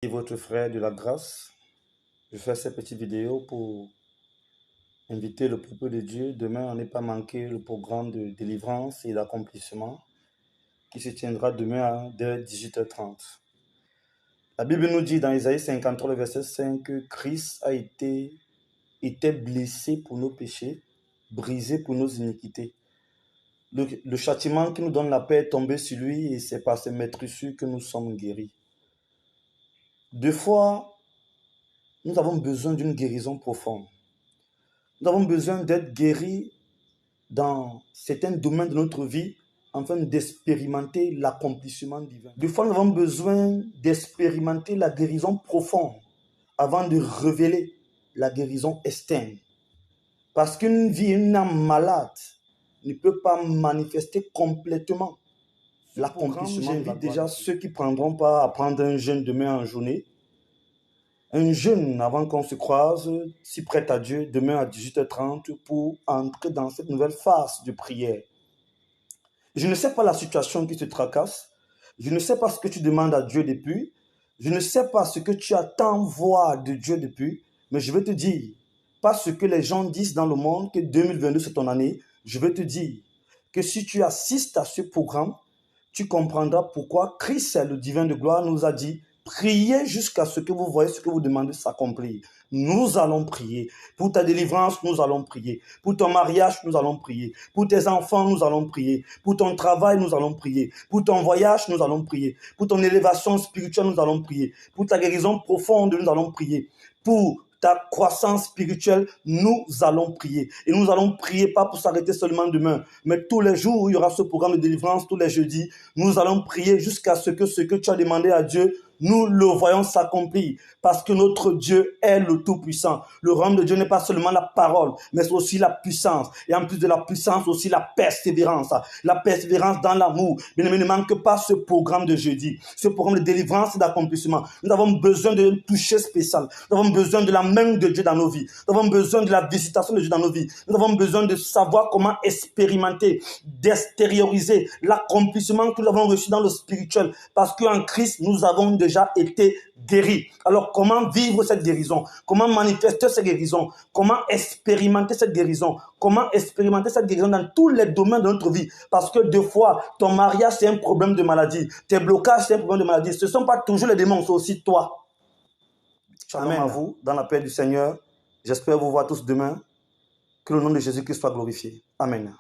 Et votre frère de la grâce, je fais cette petite vidéo pour inviter le peuple de Dieu. Demain, à ne pas manquer le programme de délivrance et d'accomplissement qui se tiendra demain dès 18h30. La Bible nous dit dans Isaïe 53, verset 5, que Christ était blessé pour nos péchés, brisé pour nos iniquités. Le châtiment qui nous donne la paix est tombé sur lui et c'est par ses maîtrissures que nous sommes guéris. Deux fois, nous avons besoin d'une guérison profonde. Nous avons besoin d'être guéris dans certains domaines de notre vie afin d'expérimenter l'accomplissement divin. Deux fois, nous avons besoin d'expérimenter la guérison profonde avant de révéler la guérison externe. Parce qu'une vie, une âme malade ne peut pas manifester complètement l'accomplissement. J'invite déjà ceux qui ne prendront pas à prendre un jeûne demain en journée. Un jeûne avant qu'on se croise, si prête à Dieu, demain à 18h30 pour entrer dans cette nouvelle phase de prière. Je ne sais pas la situation qui te tracasse. Je ne sais pas ce que tu demandes à Dieu depuis. Je ne sais pas ce que tu attends voir de Dieu depuis. Mais je vais te dire, pas ce que les gens disent dans le monde, que 2022 c'est ton année. Je vais te dire que si tu assistes à ce programme, tu comprendras pourquoi Christ, le divin de gloire, nous a dit: priez jusqu'à ce que vous voyez ce que vous demandez s'accomplir. Nous allons prier. Pour ta délivrance, nous allons prier. Pour ton mariage, nous allons prier. Pour tes enfants, nous allons prier. Pour ton travail, nous allons prier. Pour ton voyage, nous allons prier. Pour ton élévation spirituelle, nous allons prier. Pour ta guérison profonde, nous allons prier. Pour ta croissance spirituelle, nous allons prier. Et nous allons prier pas pour s'arrêter seulement demain, mais tous les jours, il y aura ce programme de délivrance, tous les jeudis. Nous allons prier jusqu'à ce que tu as demandé à Dieu, nous le voyons s'accomplir, parce que notre Dieu est le Tout-Puissant. Le royaume de Dieu n'est pas seulement la parole, mais c'est aussi la puissance. Et en plus de la puissance, aussi la persévérance. La persévérance dans l'amour. Bien, ne manque pas ce programme de jeudi, ce programme de délivrance et d'accomplissement. Nous avons besoin de toucher spécial. Nous avons besoin de la main de Dieu dans nos vies. Nous avons besoin de la visitation de Dieu dans nos vies. Nous avons besoin de savoir comment expérimenter, d'extérioriser l'accomplissement que nous avons reçu dans le spirituel. Parce qu'en Christ, nous avons déjà été guéris. Alors, comment vivre cette guérison? Comment manifester cette guérison? Comment expérimenter cette guérison? Comment expérimenter cette guérison dans tous les domaines de notre vie? Parce que deux fois, ton mariage, c'est un problème de maladie. Tes blocages, c'est un problème de maladie. Ce ne sont pas toujours les démons, c'est aussi toi. Shalom à vous, dans la paix du Seigneur. J'espère vous voir tous demain. Que le nom de Jésus-Christ soit glorifié. Amen.